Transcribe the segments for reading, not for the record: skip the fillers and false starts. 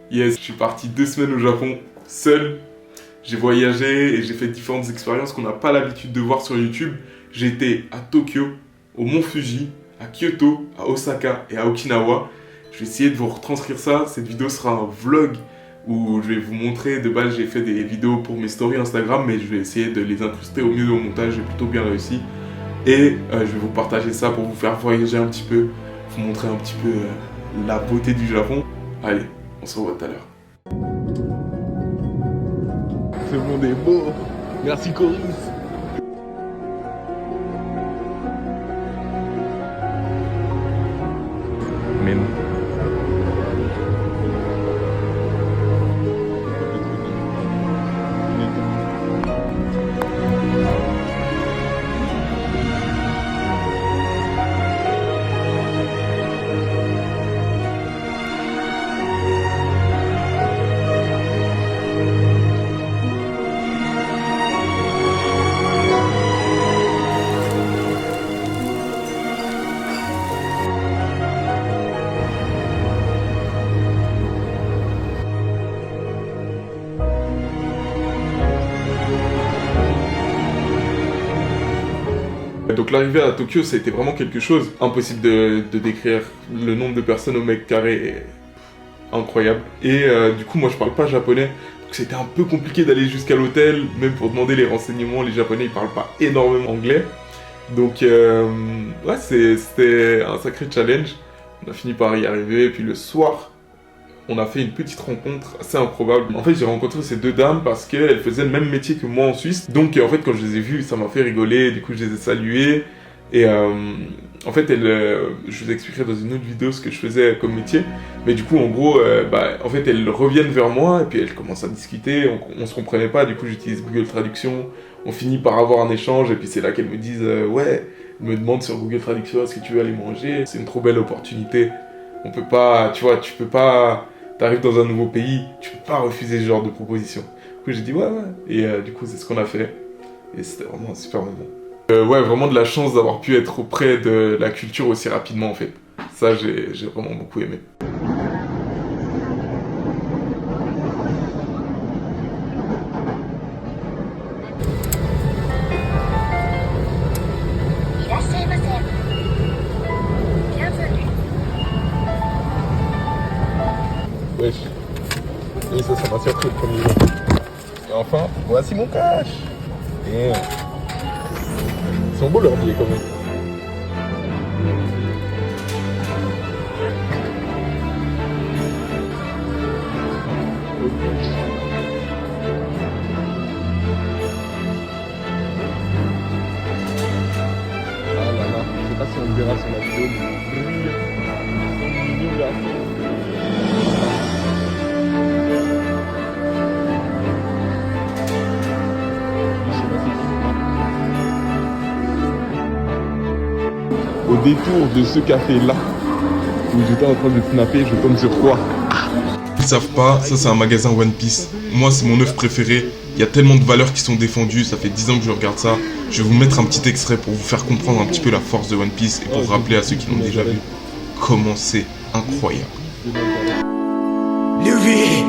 Yes, je suis parti 2 semaines au Japon, seul. J'ai voyagé et j'ai fait différentes expériences qu'on n'a pas l'habitude de voir sur YouTube. J'ai été à Tokyo, au Mont Fuji, à Kyoto, à Osaka et à Okinawa. Je vais essayer de vous retranscrire ça. Cette vidéo sera un vlog où je vais vous montrer. De base, j'ai fait des vidéos pour mes stories Instagram, mais je vais essayer de les incruster au mieux au montage. J'ai plutôt bien réussi. Et je vais vous partager ça pour vous faire voyager un petit peu, vous montrer un petit peu la beauté du Japon. Allez, on se revoit tout à l'heure. Ce monde est beau. Merci Coris. Mais non. Donc l'arrivée à Tokyo, ça a été vraiment quelque chose. Impossible de décrire. Le nombre de personnes au mètre carré est incroyable. Et du coup, moi je parle pas japonais. Donc c'était un peu compliqué d'aller jusqu'à l'hôtel. Même pour demander les renseignements, les japonais ils parlent pas énormément anglais. Donc ouais, c'était un sacré challenge. On a fini par y arriver. Et puis le soir, on a fait une petite rencontre assez improbable. En fait, j'ai rencontré ces deux dames parce qu'elles faisaient le même métier que moi en Suisse. Donc, en fait, quand je les ai vues, ça m'a fait rigoler. Du coup, je les ai saluées. Et en fait, je vous expliquerai dans une autre vidéo ce que je faisais comme métier. Mais du coup, en gros, en fait, elles reviennent vers moi et puis elles commencent à discuter. On se comprenait pas. Du coup, j'utilise Google Traduction. On finit par avoir un échange. Et puis, c'est là qu'elles me disent ouais, elles me demandent sur Google Traduction est-ce que tu veux aller manger. C'est une trop belle opportunité. On peut pas, tu vois, tu peux pas. T'arrives dans un nouveau pays, tu peux pas refuser ce genre de proposition. Du coup, j'ai dit ouais. Et du coup, c'est ce qu'on a fait. Et c'était vraiment un super moment. Ouais, vraiment de la chance d'avoir pu être auprès de la culture aussi rapidement, en fait. Ça, j'ai vraiment beaucoup aimé. Wesh. Et ça m'a surpris le premier jour. Et enfin, voici mon cash. Et ils sont beaux leurs billets quand même. Ah là là, je sais pas si on le verra sur la vidéo, mais ils brillent. Là. Au détour de ce café-là, où j'étais en train de snapper, je tombe sur quoi? Ils savent pas, ça c'est un magasin One Piece. Moi c'est mon œuvre préférée. Il y a tellement de valeurs qui sont défendues, ça fait 10 ans que je regarde ça. Je vais vous mettre un petit extrait pour vous faire comprendre un petit peu la force de One Piece et pour rappeler à ceux qui l'ont déjà vu comment c'est incroyable. Luffy!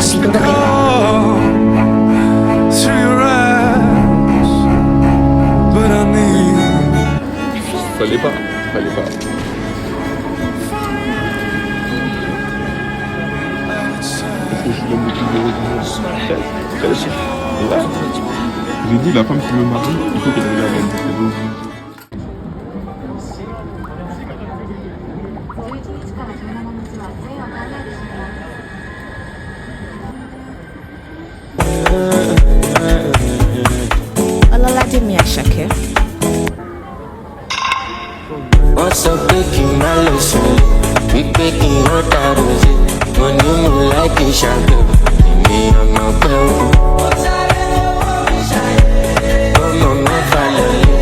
seconde rien. Fallait pas, fallait pas. Est-ce que je donne le plus de raisons? 13. Ouais. J'ai dit, la femme qui me marie, il faut qu'elle regarde un petit peu. 11日から17日は全を大学します。 Ọlọ́ládé mi Àṣàkẹ́. Wọ́n sọ pé kí n má lọ sùn wípé kí n rán dàrú sí mo ní mo láìkí ṣàgbẹ̀ èmi ọmọ pẹ́ o. ọmọ mẹ́fà lọ́lẹ̀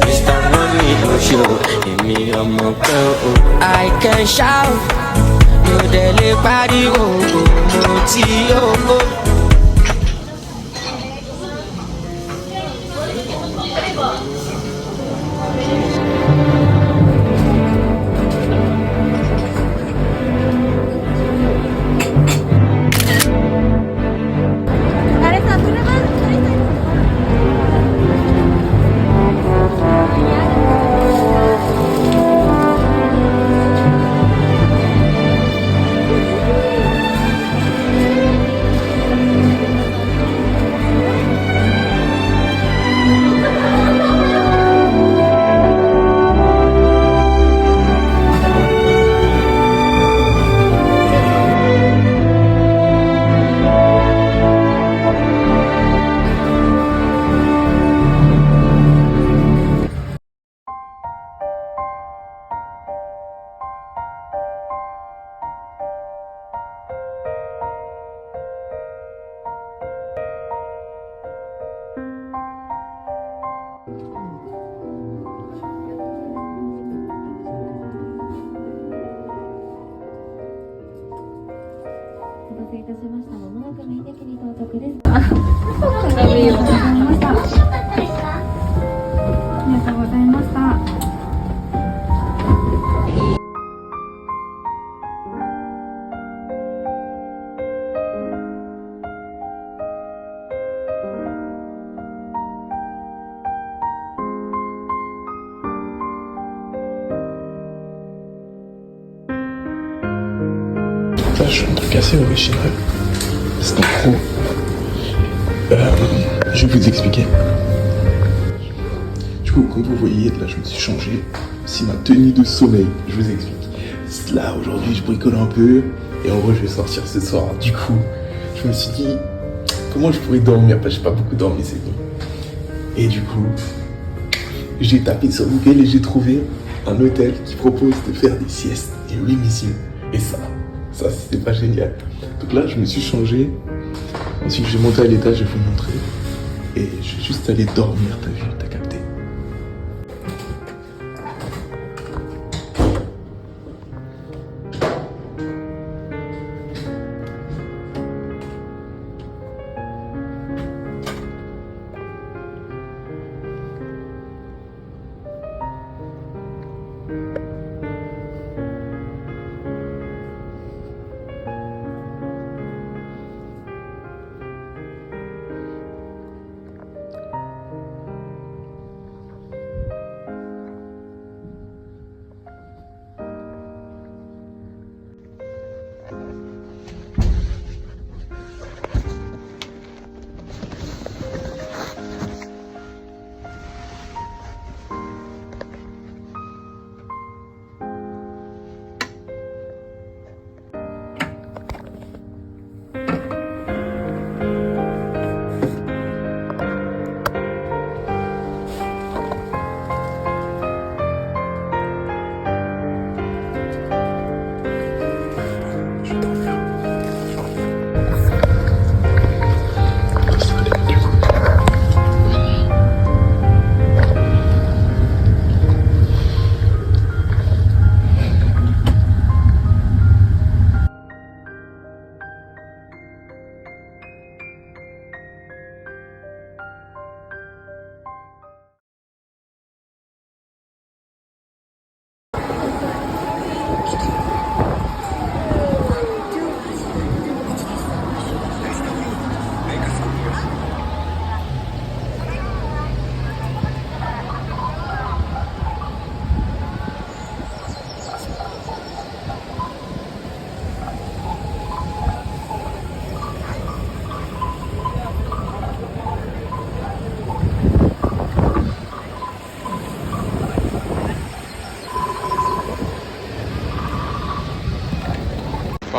Mr. Money Oṣù èmi ọmọ pẹ́ o. I can shout mo dẹ̀ lè pariwo mo ti yóò. Là, je suis un truc assez original. C'est trop. Je vais vous expliquer. Du coup, comme vous voyez, là, je me suis changé. C'est ma tenue de sommeil. Je vous explique. Là, aujourd'hui, je bricole un peu. Et en gros, je vais sortir ce soir. Du coup, je me suis dit, comment je pourrais dormir? Parce que j'ai pas beaucoup dormi cette nuit. Et du coup, j'ai tapé sur Google et j'ai trouvé un hôtel qui propose de faire des siestes. Et oui, messieurs. Et ça, c'était pas génial. Donc là, je me suis changé. Ensuite, je vais monter à l'étage, je vais vous montrer. Et je vais juste aller dormir, t'as vu, t'as capté.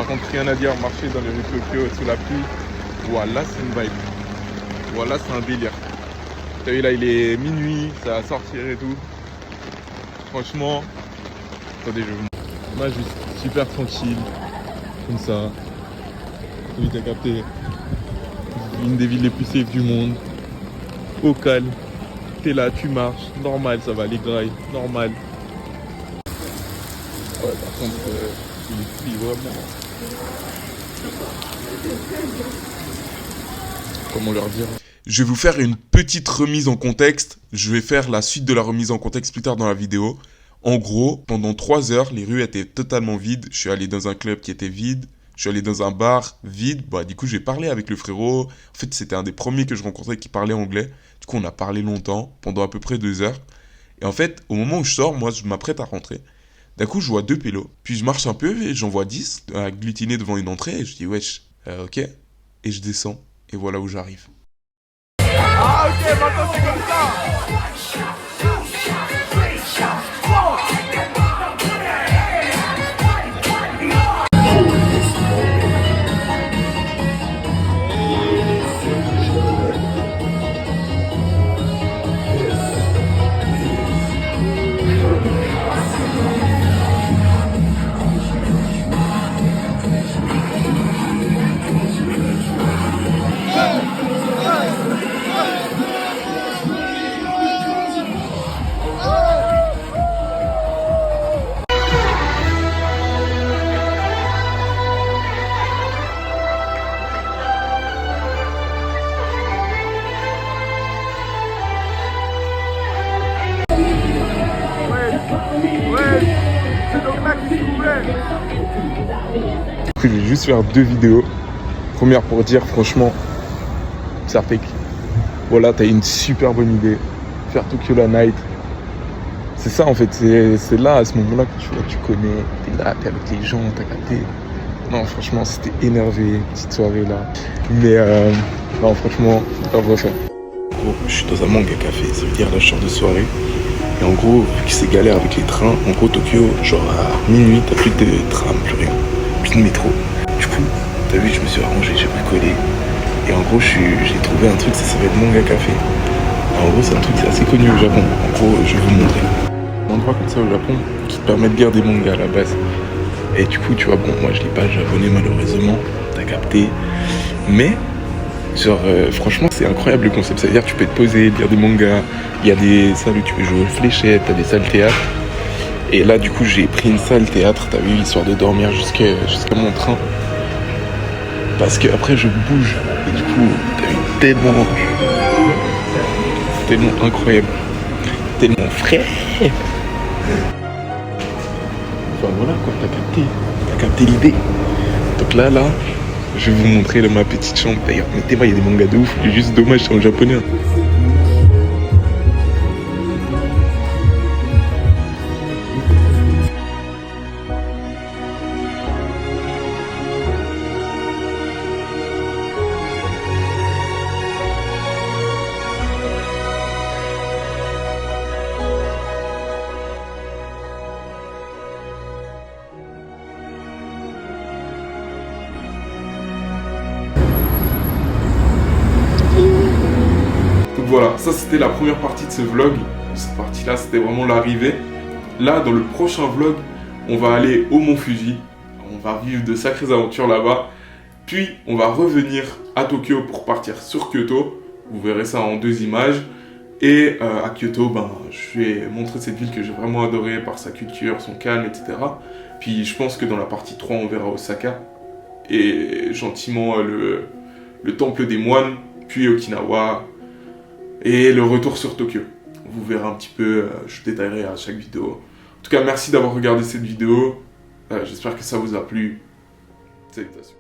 contre, rien à dire, marcher dans les rues de Tokyo sous la pluie. Voilà, c'est une vibe. Voilà, c'est un délire. T'as vu là, il est minuit, ça va sortir et tout. Franchement, attendez, je vais vous montrer. Moi, juste super tranquille, comme ça. Oui, t'as capté. Une des villes les plus safe du monde. Au calme. T'es là, tu marches. Normal, ça va, les grailles. Normal. Ouais, par contre, il est vraiment. Comment leur dire? Je vais vous faire une petite remise en contexte. Je vais faire la suite de la remise en contexte plus tard dans la vidéo. En gros, pendant 3 heures, les rues étaient totalement vides. Je suis allé dans un club qui était vide. Je suis allé dans un bar vide. Bah, du coup, j'ai parlé avec le frérot. En fait, c'était un des premiers que je rencontrais qui parlait anglais. Du coup, on a parlé longtemps, pendant à peu près 2 heures. Et en fait, au moment où je sors, moi, je m'apprête à rentrer. D'un coup, je vois 2 pélos. Puis je marche un peu et j'en vois 10 agglutiner devant une entrée. Et je dis, wesh, ok. Et je descends. Et voilà où j'arrive. Ah ok, maintenant c'est comme ça. Je vais juste faire 2 vidéos. Première pour dire franchement, ça pique. Voilà, t'as une super bonne idée. Faire Tokyo la night. C'est ça en fait, c'est là à ce moment-là que tu connais. T'es là, t'es avec les gens, t'as capté. Non franchement c'était énervé, petite soirée là. Mais non franchement, pas refaire. En gros, je suis dans un manga café, ça veut dire là je sors de soirée. Et en gros, vu que c'est galère avec les trains, en gros Tokyo, genre à minuit, t'as plus de tram, plus rien. Plus de métro. Du coup, t'as vu, je me suis arrangé, j'ai bricolé. Et en gros, j'ai trouvé un truc, ça s'appelle Manga Café. En gros, c'est un truc assez connu au Japon. En gros, je vais vous montrer. Un endroit comme ça au Japon qui te permet de lire des mangas à la base. Et du coup, tu vois, bon, moi je lis pas le japonais malheureusement, t'as capté. Mais, genre, franchement, c'est incroyable le concept. C'est-à-dire, tu peux te poser, lire des mangas. Il y a des salles où tu peux jouer aux fléchettes, t'as des salles théâtre. Et là, du coup, j'ai pris une salle théâtre, t'as vu, histoire de dormir jusqu'à mon train. Parce que après je bouge. Et du coup, t'as vu, tellement incroyable. Tellement frais. Enfin voilà quoi, t'as capté l'idée. Donc là, je vais vous montrer ma petite chambre. D'ailleurs, mettez-moi, il y a des mangas de ouf. C'est juste dommage, c'est en japonais. Voilà, ça c'était la première partie de ce vlog. Cette partie-là, c'était vraiment l'arrivée. Là, dans le prochain vlog, on va aller au Mont Fuji. On va vivre de sacrées aventures là-bas. Puis, on va revenir à Tokyo pour partir sur Kyoto. Vous verrez ça en 2 images. Et à Kyoto, je vais montrer cette ville que j'ai vraiment adorée par sa culture, son calme, etc. Puis, je pense que dans la partie 3, on verra Osaka. Et gentiment, le temple des moines, puis Okinawa. Et le retour sur Tokyo. Vous verrez un petit peu, je détaillerai à chaque vidéo. En tout cas, merci d'avoir regardé cette vidéo. J'espère que ça vous a plu. Salutations.